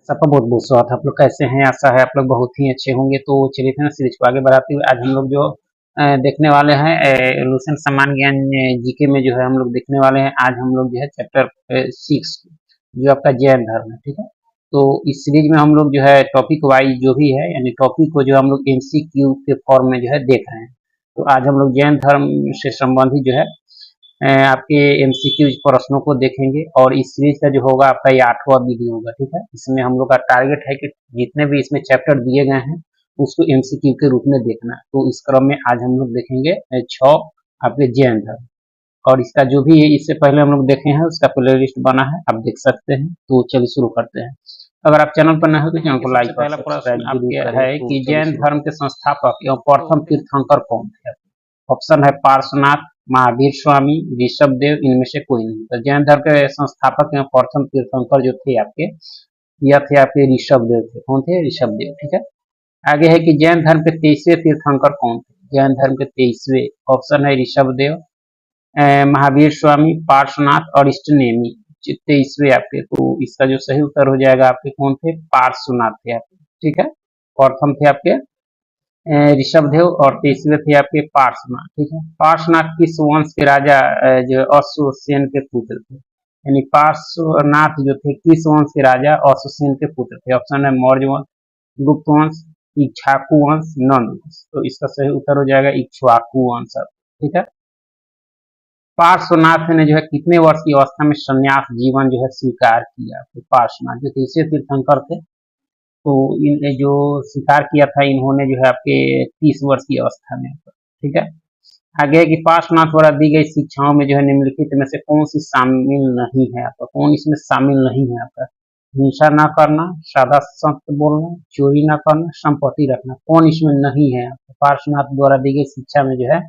सबका बहुत बहुत स्वागत है। आप लोग कैसे हैं? आशा है आप लोग बहुत ही अच्छे होंगे। तो चलिए फिर सीरीज को आगे बढ़ाते हुए आज हम लोग जो देखने वाले हैं एवोल्यूशन सामान्य ज्ञान जीके में जो है हम लोग देखने वाले हैं। आज हम लोग जो है चैप्टर 6 जो आपका जैन धर्म है, ठीक है। तो इस सीरीज में हम लोग जो है टॉपिक वाइज जो भी है यानी टॉपिक को जो हम लोग एमसीक्यू के फॉर्म में जो है देख रहे हैं। तो आज हम लोग जैन धर्म से संबंधित जो है आपके एमसीक्यू प्रश्नों को देखेंगे और इस सीरीज का जो होगा आपका ये 8वां वीडियो होगा, ठीक है। इसमें हम लोग का टारगेट है कि जितने भी इसमें चैप्टर दिए गए हैं उसको एमसीक्यू के रूप में देखना। तो इस क्रम में आज हम लोग देखेंगे 6 आपके जैन धर्म और इसका जो भी इससे पहले हम लोग देखे हैं उसका प्ले लिस्ट बना है, आप देख सकते हैं। तो चलिए शुरू करते हैं। अगर आप चैनल पर नए हो तो चैनल को लाइक पहला प्रश्न आपके है कि जैन धर्म के संस्थापक एवं प्रथम तीर्थंकर कौन थे? ऑप्शन है पार्श्वनाथ, महावीर स्वामी, ऋषभ देव, इनमें से कोई नहीं। तो जैन धर्म के संस्थापक एवं प्रथम तीर्थंकर जो थे आपके यह थे आपके ऋषभ देव थे। कौन थे? ऋषभ देव, ठीक है। आगे है कि जैन धर्म के 23वें तीर्थंकर कौन थे? जैन धर्म के 23वें ऑप्शन है ऋषभ देव, महावीर स्वामी, पार्श्वनाथ और इष्टनेमी। 23वें आपके, तो इसका जो सही उत्तर हो जाएगा आपके कौन थे? पार्श्वनाथ थे आपके, ठीक है। प्रथम थे आपके ऋषभ देव और 23वें थे आपके पार्श्वनाथ, ठीक है। पार्श्वनाथ किस वंश के राजा जो अश्वसेन के पुत्र थे? यानी पार्श्वनाथ जो थे किस वंश के राजा अश्वसेन के पुत्र थे? ऑप्शन है मौर्य वंश, गुप्त वंश, इक्ष्वाकु वंश, नंद वंश। तो इसका सही उत्तर हो जाएगा इक्ष्वाकु वंश, ठीक है। पार्श्वनाथ ने जो है कितने वर्ष की अवस्था में संन्यास जीवन जो है स्वीकार किया? तो पार्श्वनाथ जो तीसरे तीर्थंकर थे, तो इन जो स्वीकार किया था इन्होंने जो है आपके 30 वर्ष की अवस्था में, ठीक है। आगे है कि पार्श्वनाथ द्वारा दी गई शिक्षाओं में जो है निम्नलिखित में से कौन सी शामिल नहीं है आपका? कौन इसमें शामिल नहीं है आपका? हिंसा न करना, सादा सत्य बोलना, चोरी न करना, संपत्ति रखना। कौन इसमें नहीं है आपका? पार्श्वनाथ द्वारा दी गई शिक्षा में जो है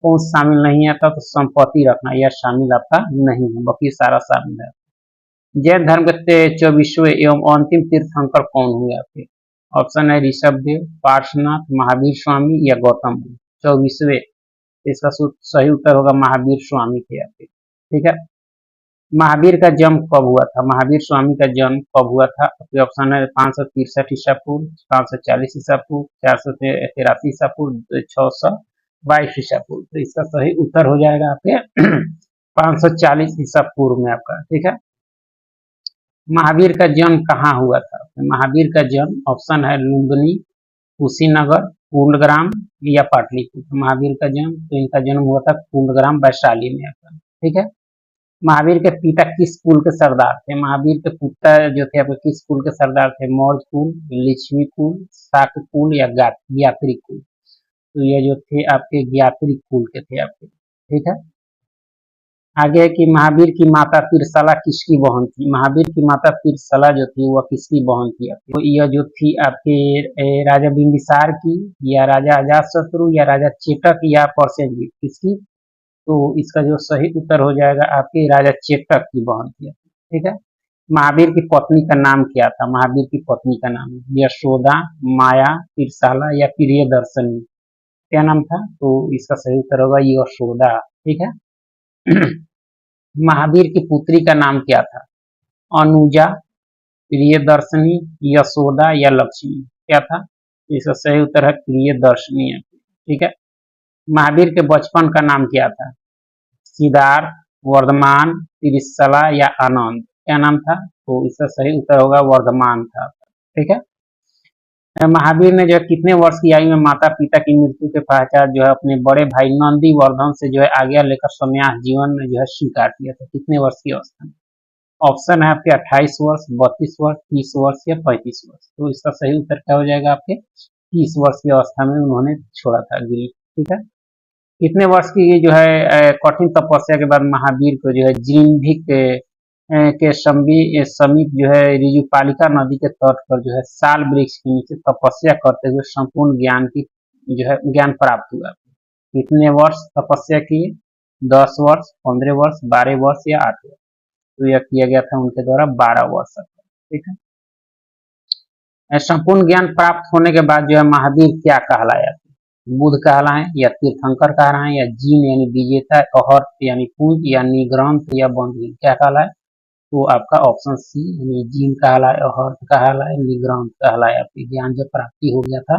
कौन शामिल नहीं आता? तो संपत्ति रखना यह शामिल आपका नहीं है, बाकी सारा शामिल है। जैन धर्म के 24वें एवं अंतिम तीर्थंकर कौन हुए आपके? ऑप्शन है ऋषभ देव, पार्श्वनाथ, महावीर स्वामी या गौतम बुद्ध। 24वें, इसका सही उत्तर होगा महावीर स्वामी थे आपके, ठीक है। महावीर का जन्म कब हुआ था? महावीर स्वामी का जन्म कब हुआ था? आपके ऑप्शन है 563 ईसा पूर्व, 540 ईसा पूर्व, 483 ईसा पूर्व, 622 ईसा पूर्व। तो इसका सही उत्तर हो जाएगा आपके 540 ईसा पूर्व में आपका, ठीक है। महावीर का जन्म कहाँ हुआ था? महावीर का जन्म ऑप्शन है लुम्बिनी, कुशीनगर, कुंडग्राम या पाटलिपुत्र। महावीर का जन्म, तो इनका जन्म हुआ था कुंडग्राम वैशाली में आपका, ठीक है। महावीर के पिता किस कुल के सरदार थे? महावीर के पिता जो थे आपके किस कुल के सरदार थे? मौर्य कुल, लिच्छवी कुल, शाक्य कुल या ज्ञात्री कुल। तो ये जो थे आपके ज्ञात्री कुल के थे आपके, ठीक है। आगे है कि महावीर की माता तिरसला किसकी बहन थी? महावीर की माता तिरसला जो थी वह किसकी बहन थी आपकी? तो यह जो थी आपके राजा बिंबिसार की या राजा अजातशत्रु या राजा चेतक या परसेनजीत, किसकी? तो इसका जो सही उत्तर हो जाएगा आपके राजा चेतक की बहन थी, ठीक है। महावीर की पत्नी का नाम क्या था? महावीर की पत्नी का नाम यशोदा, माया, तिरसाला या प्रियदर्शनी। क्या नाम था? तो इसका सही उत्तर होगा यशोदा, ठीक है। महावीर की पुत्री का नाम क्या था? अनुजा, प्रियदर्शनी, यशोदा या लक्ष्मी। क्या था? इसका सही उत्तर है प्रियदर्शनी, ठीक है। महावीर के बचपन का नाम क्या था? सिद्धार्थ, वर्धमान, तिरसला या आनंद। क्या नाम था? तो इसका सही उत्तर होगा वर्धमान था, ठीक है। महावीर ने जो है कितने वर्ष की आयु में माता पिता की मृत्यु के पश्चात जो है अपने बड़े भाई नंदी वर्धन से जो है आज्ञा लेकर संन्यास जीवन में जो है स्वीकार किया था? कितने वर्ष की अवस्था में? ऑप्शन है आपके 28 वर्ष, 32 वर्ष, 30 वर्ष या 35 वर्ष। तो इसका सही उत्तर क्या हो जाएगा आपके 30 वर्ष की अवस्था में उन्होंने छोड़ा था गिरी, ठीक है। कितने वर्ष की जो है कठिन तपस्या के बाद महावीर को जो है जिम्भिक के समीप जो है ऋजुपालिका नदी के तट पर जो है साल वृक्ष के नीचे तपस्या करते हुए संपूर्ण ज्ञान की जो है ज्ञान प्राप्त हुआ? कितने वर्ष तपस्या किए? 10 वर्ष, 15 वर्ष, 12 वर्ष या 8 वर्ष। तो यह किया गया था उनके द्वारा 12 वर्ष तक, ठीक है। संपूर्ण ज्ञान प्राप्त होने के बाद जो है महावीर क्या कहलाया? बुद्ध कहलाए या तीर्थंकर कहलाए या जीन यानी विजेता, अहर्त यानी पूज या निग्रंथ या बंधु, क्या कहलाए? तो आपका ऑप्शन सी यानी जीन कहलाए, हर्थ कहलाए, निग्रांत कहलाए, आपकी ज्ञान जब प्राप्ति हो गया था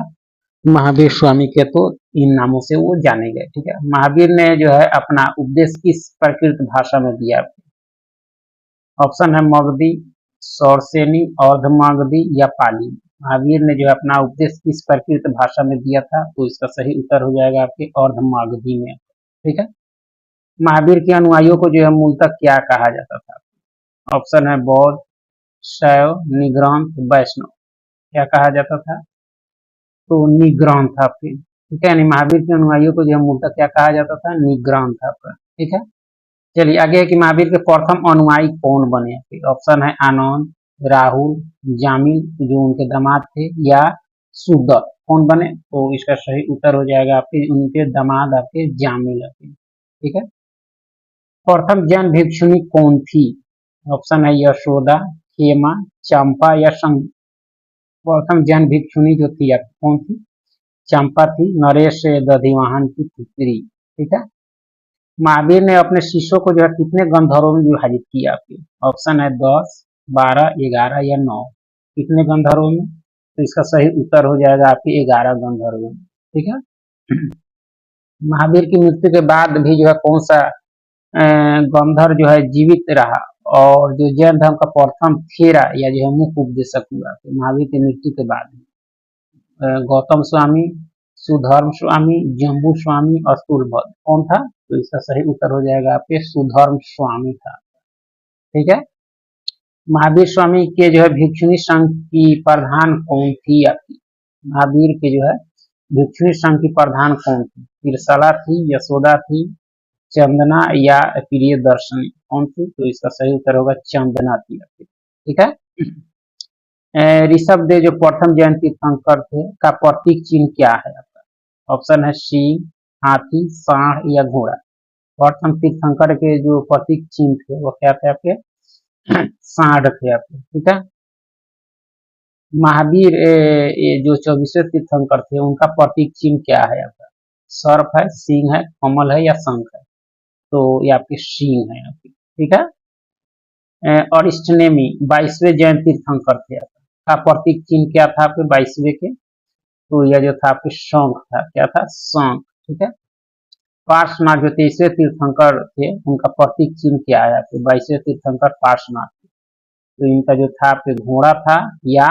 महावीर स्वामी के, तो इन नामों से वो जाने गए। ठीक है, महावीर ने जो है अपना उपदेश किस प्राकृत भाषा में दिया? ऑप्शन है मगधी, सौरसेनी, अर्धमागधी या पाली। महावीर ने जो है अपना उपदेश किस प्राकृत भाषा में दिया था? तो इसका सही उत्तर हो जाएगा आपके अर्धमागधी में। ठीक है, महावीर के अनुयायियों को जो है मूलतः क्या कहा जाता था? ऑप्शन है बौद्ध, शैव, निग्रांत, वैष्णव। क्या कहा जाता था? तो निग्रांत था आपके। ठीक है, यानी महावीर के अनुयायियों को जो है मूलतः क्या कहा जाता था? निग्रांत था आपका। ठीक है, चलिए आगे है कि महावीर के प्रथम अनुयायी कौन बने? ऑप्शन है आनंद, राहुल, जामिल जो उनके दामाद थे, या सुदर। कौन बने? तो इसका सही उत्तर हो जाएगा आपके उनके दामाद आपके जामिल। ठीक है, प्रथम जैन भिक्षुणी कौन थी? ऑप्शन है यशोदा, खेमा, चंपा या संग। प्रथम जैन भिक्षुणी जो थी आपकी कौन थी? चंपा थी, नरेश दधिवाहन की पुत्री। ठीक है, महावीर ने अपने शिष्यों को जो है कितने गंधर्वों में विभाजित किया? आपके ऑप्शन है 10, 12, 11 या 9। कितने गंधर्वों में? तो इसका सही उत्तर हो जाएगा आपके 11 गंधर्वों में। ठीक है, महावीर की मृत्यु के बाद भी जो है कौन सा गंधर्व जो है जीवित रहा और जो जैन धर्म का प्रथम थेरा या जो है मुख्य उपदेशक हुआ? तो महावीर की मृत्यु के बाद गौतम स्वामी, सुधर्म स्वामी, जम्बू स्वामी और स्थूलभद्र। कौन था? तो इसका सही उत्तर हो जाएगा आपके सुधर्म स्वामी था। ठीक है, महावीर स्वामी के जो है भिक्षुणी संघ की प्रधान कौन थी? आपकी महावीर के जो है भिक्षुणी संघ की प्रधान कौन थी? तिरसला थी, यशोदा थी, चंदना या प्रियदर्शनी। कौन थी? तो इसका सही उत्तर होगा चंदना थी। ठीक है, ऋषभ देव जो प्रथम जैन तीर्थंकर थे का प्रतीक चिन्ह क्या है? आपका ऑप्शन है सिंह, हाथी, सांड या घोड़ा। प्रथम तीर्थंकर के जो प्रतीक चिन्ह थे वो क्या थे आपके? सांड थे आपके। ठीक है, महावीर ये जो 24वें तीर्थंकर थे उनका प्रतीक चिन्ह क्या है? आपका सर्प है, सिंह है, कमल है या शंख है? तो ये आपके सिंह है आपकी। ठीक है, और इष्टनेमी 22वें जैन तीर्थंकर थे का प्रतीक चिन्ह क्या था आपके 22वें के? तो यह जो था आपके शंख था। क्या था? शंख। ठीक है, पार्श्वनाथ जो 23वें तीर्थंकर थे उनका प्रतीक चिन्ह क्या है आपके 22वें तीर्थंकर पार्श्वनाथ? तो इनका जो था आपके घोड़ा था, या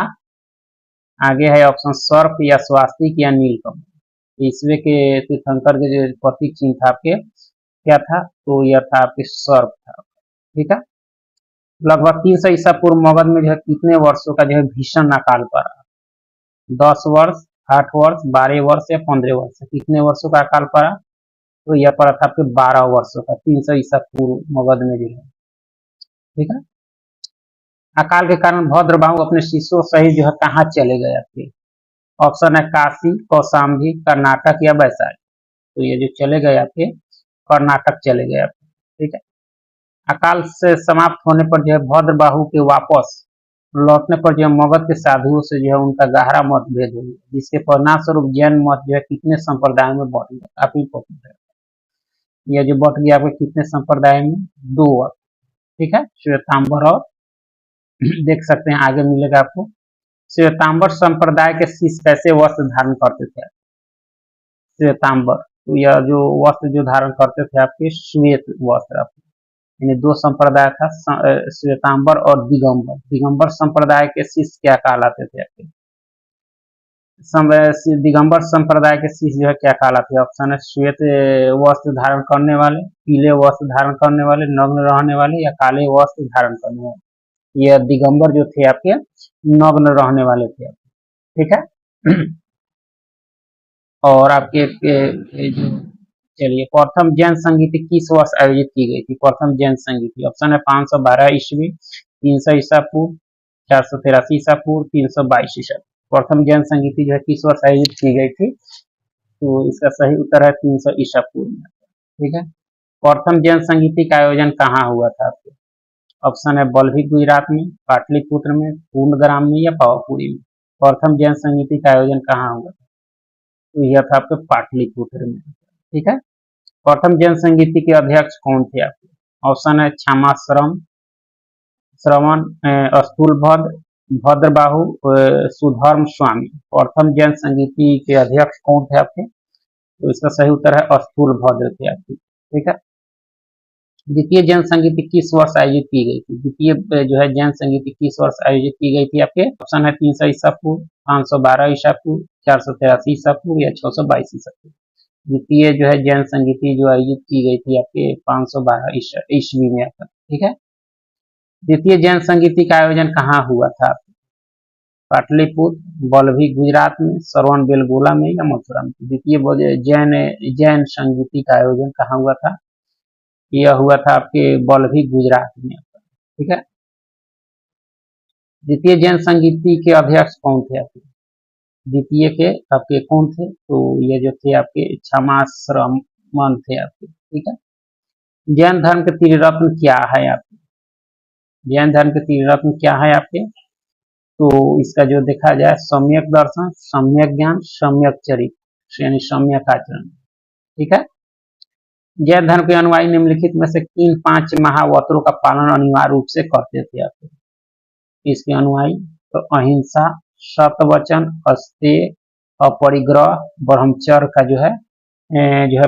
आगे है ऑप्शन सर्प या स्वास्तिक या नीलकमल। 23वें के तीर्थंकर के जो प्रतीक चिन्ह था आपके क्या था? तो यह था आपके सर्प था। ठीक है, लगभग 300 ईसा पूर्व मगध में जो है कितने वर्षों का जो है भीषण अकाल पड़ा? 10 वर्ष, 8 वर्ष, 12 वर्ष या 15 वर्ष? कितने वर्षों का अकाल पड़ा? तो यह पड़ा था आपके 12 वर्षों का, 300 ईसा पूर्व मगध में जो है। ठीक है, अकाल के कारण भद्रबाहु अपने शिष्यों सहित जो है कहाँ चले गए आपके? ऑप्शन है काशी, कौशाम्बी, कर्नाटक या वैशाली। तो ये जो चले गए आपके कर्नाटक चले गए आपके। ठीक है, अकाल से समाप्त होने पर जो है भद्रबाहु के वापस लौटने पर जो है मगध के साधुओं से जो है उनका गहरा मतभेद हो गया, जिसके परिणाम स्वरूप जैन मत जो है कितने संप्रदायों में बट गया? काफी पॉपुलर है। यह जो बट गया आपके कितने संप्रदाय में? 2। ठीक है, श्वेतांबर और देख सकते हैं आगे मिलेगा आपको। श्वेतांबर संप्रदाय के शिष्य कैसे वस्त्र धारण करते थे? श्वेतांबर, तो यह जो वस्त्र जो धारण करते थे आपके श्वेत वस्त्र। यानी 2 संप्रदाय था, श्वेतांबर और दिगंबर। दिगंबर संप्रदाय के शिष्य क्या कहलाते थे आपके? दिगंबर संप्रदाय के शिष्य जो है क्या कहलाते हैं? ऑप्शन है श्वेत वस्त्र धारण करने वाले, पीले वस्त्र धारण करने वाले, नग्न रहने वाले या काले वस्त्र धारण करने वाले। यह दिगंबर जो थे आपके नग्न रहने वाले थे। ठीक है, और आपके जो चलिए प्रथम जैन संगीति किस वर्ष आयोजित की गई थी? प्रथम जैन संगीति ऑप्शन है 512 ईस्वी, 300 ईसा पूर्व, 483 ईसा पूर्व, 322 ईसा। प्रथम जैन संगीति जो है किस वर्ष आयोजित की गई थी? तो इसका सही उत्तर है 300 ईसा पूर्व में। ठीक है, प्रथम जैन संगीति का आयोजन कहाँ हुआ था आपके? ऑप्शन है बल्भी गुजरात में, पाटलिपुत्र में, पूर्णग्राम में या पावापुरी में। प्रथम जैन संगीति का आयोजन कहाँ हुआ था? तो यह था आपके पाटलिपुत्र में। ठीक है, प्रथम जैन संगीति के अध्यक्ष कौन थे आपके? ऑप्शन है क्षमाश्रम, श्रवण, स्थूलभद्र, भद्रबाहु, सुधर्म स्वामी। प्रथम जैन संगीति के अध्यक्ष कौन थे आपके? तो इसका सही उत्तर है स्थूलभद्र थे आपके। ठीक है। द्वितीय जैन संगीति किस वर्ष आयोजित की गई थी? द्वितीय जो है जैन संगीति किस वर्ष आयोजित की गई थी आपके? ऑप्शन है 300 ईसा पूर्व, 512 ईसा पूर्व, 483 ईसा पूर्व या 622 ईसा पूर्व। द्वितीय जो है जैन संगीति जो आयोजित की गई थी आपके 512 ईस्वी में आपका। ठीक है। द्वितीय जैन संगीति का आयोजन कहाँ हुआ था? पाटलिपुत्र, बल्लभी गुजरात में, श्रवण बेलगोला में या मथुरा में? द्वितीय जैन संगीति का आयोजन कहाँ हुआ था? यह हुआ था आपके बल्लभी गुजरात में। ठीक है। द्वितीय जैन संगीति के अध्यक्ष कौन थे आपके? द्वितीय के आपके कौन थे? तो ये जो थे आपके क्षमाश्रमण थे आपके। ठीक है। जैन धर्म के त्रिरत्न क्या है आपके? जैन धर्म के त्रिरत्न क्या है आपके? तो इसका जो देखा जाए सम्यक दर्शन, सम्यक ज्ञान, सम्यक चरित्र यानी सम्यक आचरण। ठीक है। जैन धर्म के अनुयायी निम्नलिखित में से किन 5 महावक्रों का पालन अनिवार्य रूप से करते थे आपके? इसके अनुयायी तो अहिंसा, सत्यवचन, अस्तेय, अपरिग्रह, ब्रह्मचर्य का जो है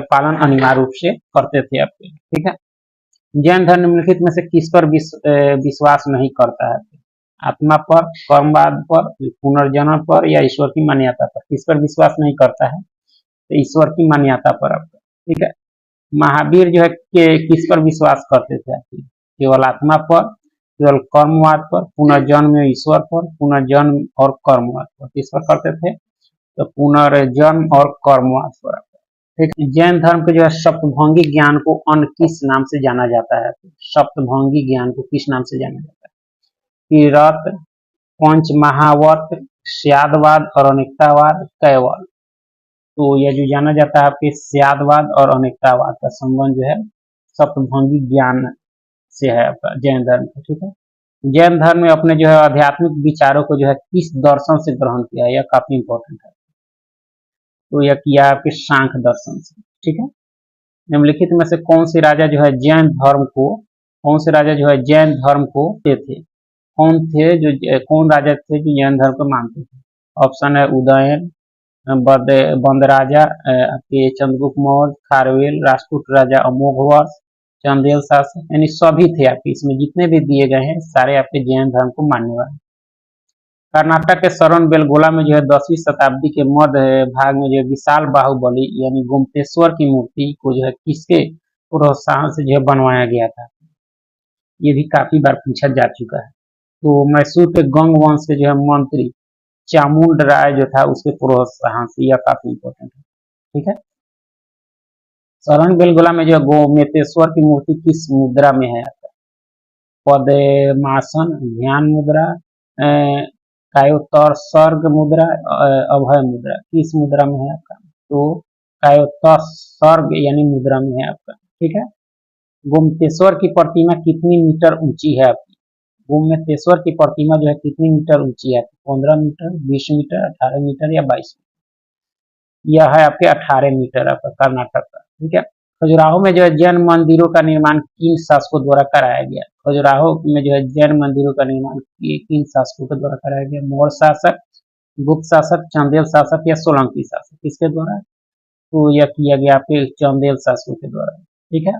पालन अनिवार्य रूप से करते थे आपके। ठीक है। जैन धर्म निम्नलिखित में से किस पर विश्वास नहीं करता है? आत्मा पर, कर्मवाद पर, पुनर्जन्म पर या ईश्वर की मान्यता पर? किस पर विश्वास नहीं करता है? तो ईश्वर की मान्यता पर आपका। ठीक है। महावीर जो है किस पर विश्वास करते थे? केवल आत्मा पर, केवल कर्मवाद पर, पुनर्जन्म में ईश्वर पर, पुनर्जन्म और कर्मवाद पर? किस पर करते थे? तो पुनर्जन्म और कर्मवाद पर। ठीक है। जैन धर्म के जो है सप्तभंगी ज्ञान को अन्य किस नाम से जाना जाता है? सप्तभंगी ज्ञान को किस नाम से जाना जाता है? त्रिरत्न, पंच महावक्र, स्यादवाद और अनेकतावाद, कैवल। तो यह जो जाना जाता है आपके स्यादवाद और अनेकतावाद का संबंध जो है सप्तभंगी ज्ञान से है आपका जैन धर्म का। ठीक है। जैन धर्म में अपने जो है आध्यात्मिक विचारों को जो है किस दर्शन से ग्रहण किया है? यह काफी इंपॉर्टेंट है। तो यह किया आपके सांख्य दर्शन से। ठीक है। निम्नलिखित में से कौन से राजा जो है जैन धर्म को थे? कौन राजा थे जो जैन धर्म को मानते थे? ऑप्शन है उदयन, बंदराजा आपके चंद्रगुप्त मौर्य, खारवेल, राजपूत राजा अमोघवर्ष, चंदेल शासक, यानी सभी थे आपके। इसमें जितने भी दिए गए हैं सारे आपके जैन धर्म को मानने वाले। कर्नाटक के श्रवण बेलगोला में जो है 10वीं शताब्दी के मध्य भाग में जो है विशाल बाहुबली यानी गोमतेश्वर की मूर्ति को जो है किसके प्रोत्साहन से जो है बनवाया गया था? ये भी काफी बार पूछा जा चुका है। तो मैसूर के गंग वंश के जो है मंत्री चामुंड राय जो था उसके प्रोत्साहन से, यह काफी इंपॉर्टेंट है। ठीक है। शरण बेलगोला में जो गोमतेश्वर की मूर्ति किस मुद्रा में है? पद्मासन, ध्यान मुद्रा, कायोत्तर सर्ग मुद्रा, अभय मुद्रा। किस मुद्रा में है आपका? तो कायोत्तर सर्ग यानी मुद्रा में है आपका। ठीक है। गोमतेश्वर की प्रतिमा कितनी मीटर ऊंची है आपकी? गोमतेश्वर की प्रतिमा जो है कितनी मीटर ऊंची है? 15 मीटर, 20 मीटर, 18 मीटर या 22 मीटर? यह है आपके 18 मीटर आपका कर्नाटक का। ठीक है। खजुराहो में जो है जैन मंदिरों का निर्माण किन शासकों द्वारा कराया गया? खजुराहो में जो है जैन मंदिरों का निर्माण किन शासकों के द्वारा कराया गया? मौर्य शासक, गुप्त शासक, चंदेल शासक या सोलंकी शासक? किसके द्वारा? तो यह किया गया आपके चंदेल शासकों के द्वारा। ठीक है।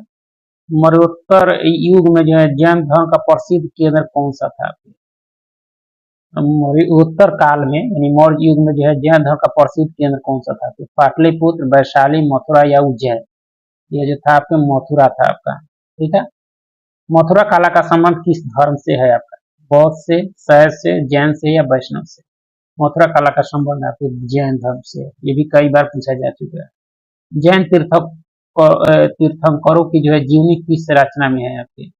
मरणोत्तर युग में जो है जैन धर्म का प्रसिद्ध केंद्र कौन सा था? उत्तर काल में यानी मौर्य युग में जो है जैन धर्म का प्रसिद्ध केंद्र कौन सा था? पाटलिपुत्र, वैशाली, मथुरा या उज्जैन? ये जो था आपके मथुरा था आपका। ठीक है। मथुरा कला का संबंध किस धर्म से है आपका? बौद्ध से, शैव से, जैन से या वैष्णव से? मथुरा कला का संबंध आपके जैन धर्म से। ये भी कई बार पूछा जा चुका है। जैन तीर्थंकरों की जो है जीवनी किस रचना में है आपके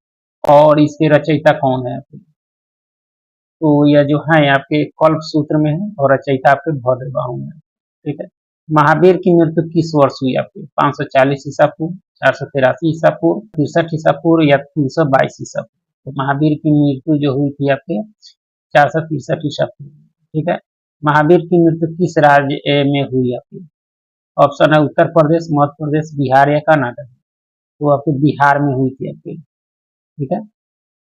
और इसके रचयिता कौन है आपके? तो यह जो है आपके कल्प सूत्र में है और रचयिता आपके भद्रबाहु में। ठीक है। महावीर की मृत्यु किस वर्ष हुई आपके? 540 ईसा पूर्व, 483 ईसा पूर्व, 63 ईसा पूर्व या 322 ईसा पूर्व? तो महावीर की मृत्यु जो हुई थी आपके 463 ईसा पूर्व। ठीक है। महावीर की मृत्यु किस राज्य में हुई आपकी? ऑप्शन है उत्तर प्रदेश, मध्य प्रदेश, बिहार या कर्नाटक? तो आपके बिहार में हुई थी आपकी। ठीक है।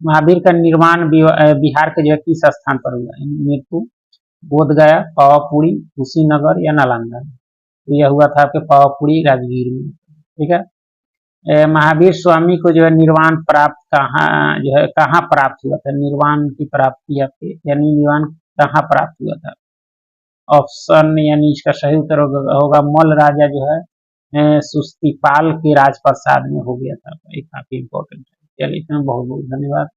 महावीर का निर्वाण बिहार के जो है किस स्थान पर हुआ है? मृत्यु बोध गया, पावापुरी, कुशीनगर या नालंदा। तो यह हुआ था आपके पावापुरी राजगीर में। ठीक है। महावीर स्वामी को जो है निर्वाण प्राप्त कहाँ प्राप्त हुआ था? निर्वाण की प्राप्ति आपके यानी निर्वाण कहाँ प्राप्त हुआ था? ऑप्शन यानी इसका सही उत्तर होगा मल्ल राजा जो है सुस्तिपाल के राजप्रसाद में हो गया था। ये काफी इंपॉर्टेंट है। चलिए इसमें बहुत बहुत धन्यवाद।